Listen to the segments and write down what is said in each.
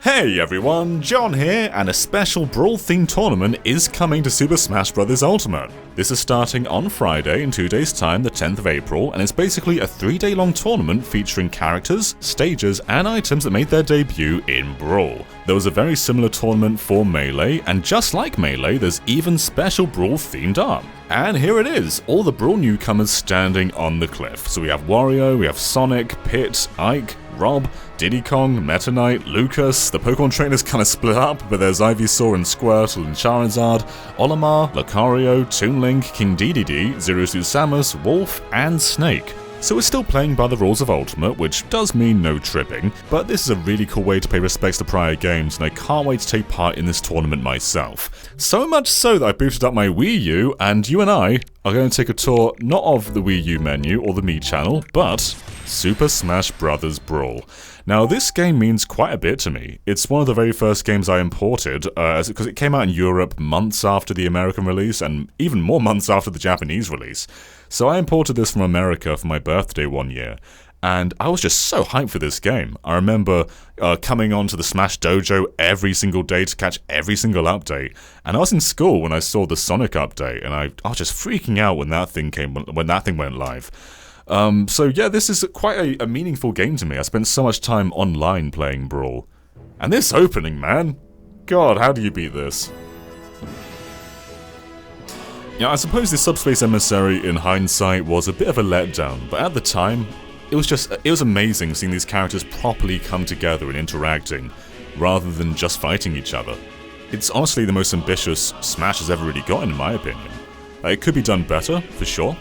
Hey everyone, John here, and a special Brawl-themed tournament is coming to Super Smash Bros. Ultimate. This is starting on Friday in 2 days' time, the 10th of April, and it's basically a 3-day-long tournament featuring characters, stages, and items that made their debut in Brawl. There was a very similar tournament for Melee, and just like Melee, there's even special Brawl-themed art. And here it is, all the Brawl newcomers standing on the cliff. So we have Wario, we have Sonic, Pit, Ike, Rob, Diddy Kong, Meta Knight, Lucas. The Pokemon trainers kind of split up, but there's Ivysaur and Squirtle and Charizard, Olimar, Lucario, Toon Link, King Dedede, Zero Suit Samus, Wolf, and Snake. So we're still playing by the rules of Ultimate, which does mean no tripping, but this is a really cool way to pay respects to prior games, and I can't wait to take part in this tournament myself. So much so that I booted up my Wii U, and you and I are going to take a tour not of the Wii U menu or the Me channel, but Super Smash Bros. Brawl. Now this game means quite a bit to me. It's one of the very first games I imported, because it came out in Europe months after the American release, and even more months after the Japanese release. So I imported this from America for my birthday one year, and I was just so hyped for this game. I remember coming onto the Smash Dojo every single day to catch every single update, and I was in school when I saw the Sonic update, and I was just freaking out when that thing went live. So yeah, this is quite a meaningful game to me. I spent so much time online playing Brawl. And this opening, man! God, how do you beat this? Yeah, I suppose the Subspace Emissary in hindsight was a bit of a letdown, but at the time, it was amazing seeing these characters properly come together and interacting, rather than just fighting each other. It's honestly the most ambitious Smash has ever really gotten, in my opinion. It could be done better, for sure,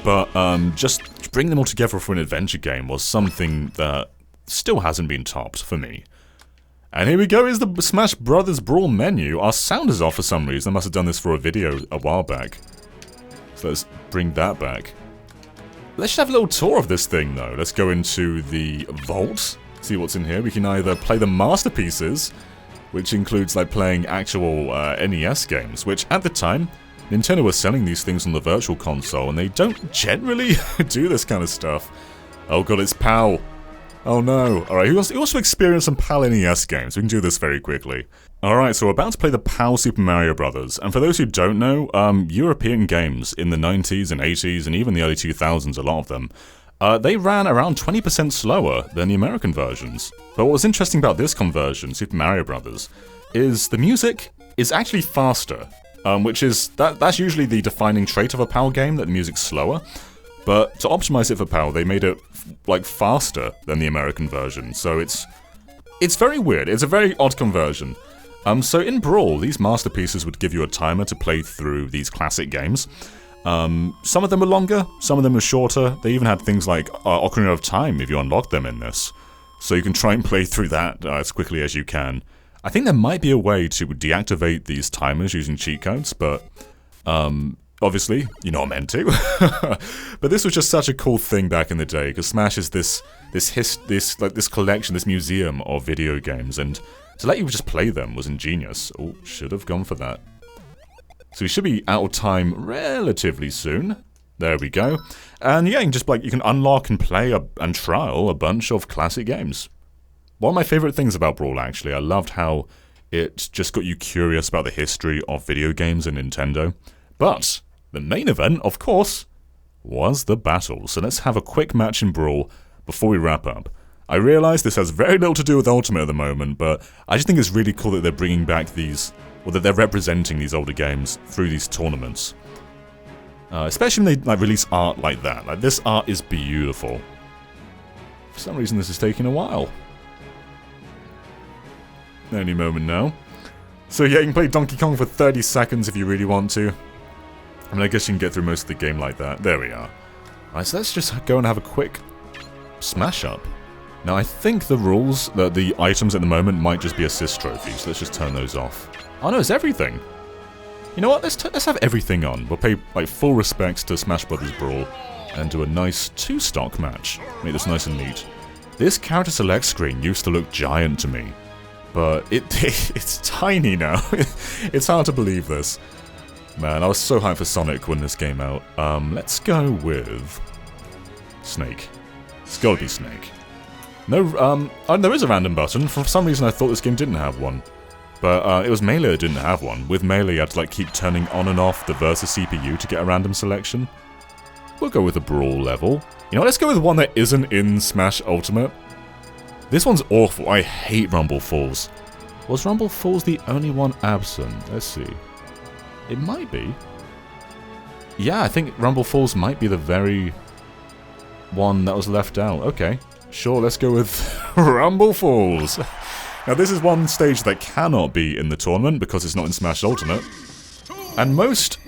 but just bring them all together for an adventure game was something that still hasn't been topped for me. And here we go, is the Smash Bros. Brawl menu. Our sound is off for some reason. I must have done this for a video a while back. So let's bring that back. Let's just have a little tour of this thing though. Let's go into the vault, see what's in here. We can either play the masterpieces, which includes like playing actual NES games, which at the time, Nintendo was selling these things on the Virtual Console, and they don't generally do this kind of stuff. Oh god, it's PAL. Oh no. Alright, who wants to experience some PAL NES games? We can do this very quickly. Alright, so we're about to play the PAL Super Mario Bros. And for those who don't know, European games in the 90s and 80s and even the early 2000s, a lot of them, they ran around 20% slower than the American versions. But what was interesting about this conversion, Super Mario Bros., is the music is actually faster. Which is, that's usually the defining trait of a PAL game, that the music's slower. But to optimize it for PAL, they made it, like, faster than the American version. So it's very weird. It's a very odd conversion. So in Brawl, these masterpieces would give you a timer to play through these classic games. Some of them are longer, some of them are shorter. They even had things like Ocarina of Time if you unlock them in this. So you can try and play through that as quickly as you can. I think there might be a way to deactivate these timers using cheat codes, but obviously, you're not meant to. But this was just such a cool thing back in the day, because Smash is this collection, this museum of video games, and to let you just play them was ingenious. Oh, should have gone for that. So we should be out of time relatively soon. There we go. And yeah, you can unlock and play and trial a bunch of classic games. One of my favourite things about Brawl, actually, I loved how it just got you curious about the history of video games and Nintendo. But the main event, of course, was the battle. So let's have a quick match in Brawl before we wrap up. I realise this has very little to do with Ultimate at the moment, but I just think it's really cool that they're bringing back these, or that they're representing these older games through these tournaments. Especially when they release art like that. Like, this art is beautiful. For some reason, this is taking a while. Any moment now. So yeah, you can play Donkey Kong for 30 seconds if you really want to. I mean, I guess you can get through most of the game like that. There we are. Alright, so let's just go and have a quick smash up. Now, I think the rules, the items at the moment might just be assist trophies, so let's just turn those off. Oh no, it's everything! You know what, let's have everything on. We'll pay like full respects to Smash Bros. Brawl and do a nice 2-stock match. Make this nice and neat. This character select screen used to look giant to me, but it's tiny now. It's hard to believe this. Man, I was so hyped for Sonic when this came out. Let's go with Snake. It's gotta be Snake. No, oh, there is a random button. For some reason I thought this game didn't have one. But it was Melee that didn't have one. With Melee you had to like keep turning on and off the Versus CPU to get a random selection. We'll go with a Brawl level. You know, let's go with one that isn't in Smash Ultimate. This one's awful. I hate Rumble Falls. Was Rumble Falls the only one absent? Let's see. It might be. Yeah, I think Rumble Falls might be the very one that was left out. Okay, sure, let's go with Rumble Falls. Now this is one stage that cannot be in the tournament because it's not in Smash Ultimate. And most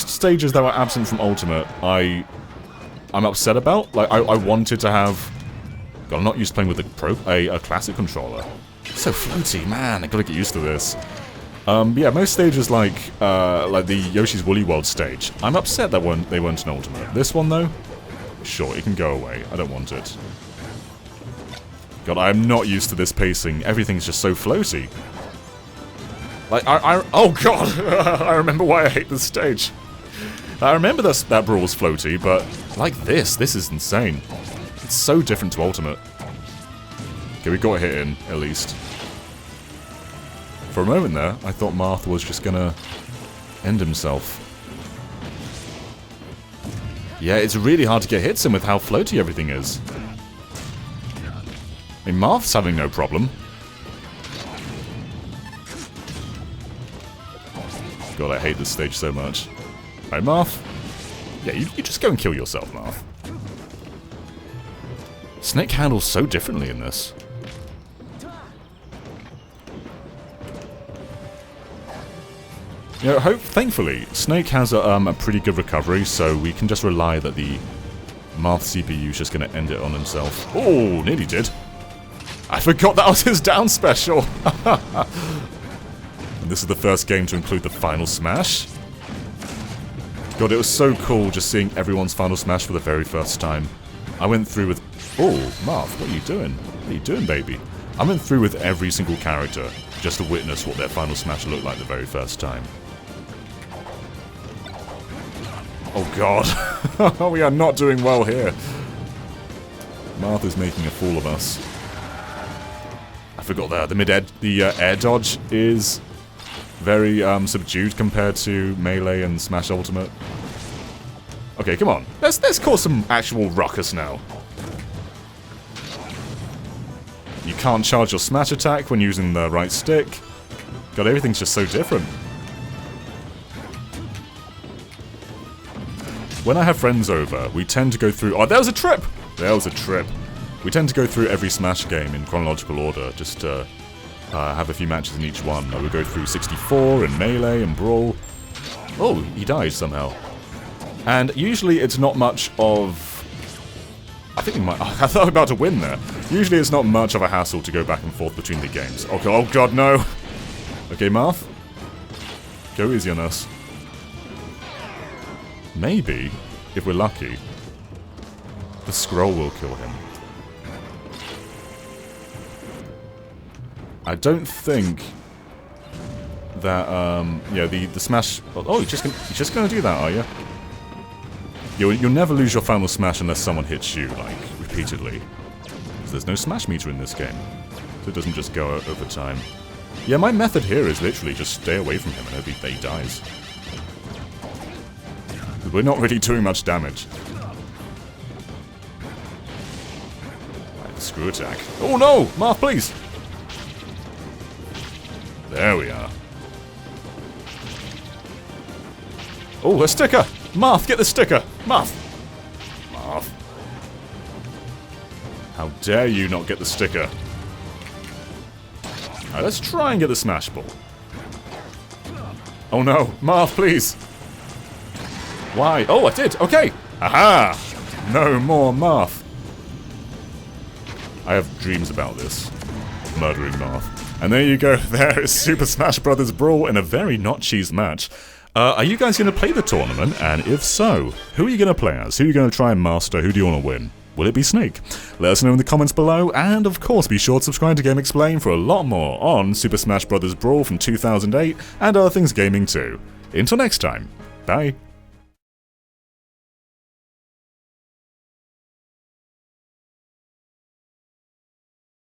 stages that were absent from Ultimate, I'm upset about. Like, I wanted to have... God, I'm not used to playing with a classic controller. So floaty, man, I gotta get used to this. Yeah, most stages like the Yoshi's Woolly World stage, I'm upset that they weren't in Ultimate. This one, though? Sure, it can go away. I don't want it. God, I'm not used to this pacing. Everything's just so floaty. Like, oh god! I remember why I hate this stage. I remember that Brawl was floaty, but like this is insane. It's so different to Ultimate. Okay, we got a hit in, at least. For a moment there, I thought Marth was just gonna end himself. Yeah, it's really hard to get hits in with how floaty everything is. I mean, Marth's having no problem. God, I hate this stage so much. Alright, Marth. Yeah, you just go and kill yourself, Marth. Snake handles so differently in this. You know, thankfully, Snake has a pretty good recovery, so we can just rely that the Marth CPU is just going to end it on himself. Oh, nearly did. I forgot that was his down special. And this is the first game to include the final smash. God, it was so cool just seeing everyone's final smash for the very first time. I went through with... Oh, Marth, what are you doing? What are you doing, baby? I went through with every single character just to witness what their final smash looked like the very first time. Oh god. We are not doing well here. Marth is making a fool of us. I forgot that. The air dodge is very subdued compared to Melee and Smash Ultimate. Okay, come on. Let's cause some actual ruckus now. You can't charge your smash attack when using the right stick. God, everything's just so different. When I have friends over, we tend to go through... Oh, there was a trip! There was a trip. We tend to go through every Smash game in chronological order, just to have a few matches in each one. We'll go through 64 and Melee and Brawl. Oh, he died somehow. And usually it's not much of... I think he might... I thought I was about to win there. Usually it's not much of a hassle to go back and forth between the games. Oh god, no! Okay, Marth. Go easy on us. Maybe, if we're lucky, the scroll will kill him. I don't think that, yeah, the smash... Oh, you're just gonna do that, are you? You'll never lose your final smash unless someone hits you, like, repeatedly. Because there's no smash meter in this game. So it doesn't just go over time. Yeah, my method here is literally just stay away from him and hope he dies. We're not really doing much damage. Right, screw attack. Oh no! Marth, please! There we are. Oh, a sticker! Marth, get the sticker! Marth! Marth. How dare you not get the sticker? Alright, let's try and get the smash ball. Oh no! Marth, please! Why? Oh, I did! Okay! Aha! No more Marth. I have dreams about this. Murdering Marth. And there you go. There is Super Smash Bros. Brawl in a very not cheese match. Are you guys going to play the tournament? And if so, who are you going to play as? Who are you going to try and master? Who do you want to win? Will it be Snake? Let us know in the comments below, and of course be sure to subscribe to Game Explain for a lot more on Super Smash Bros. Brawl from 2008 and other things gaming too. Until next time, bye.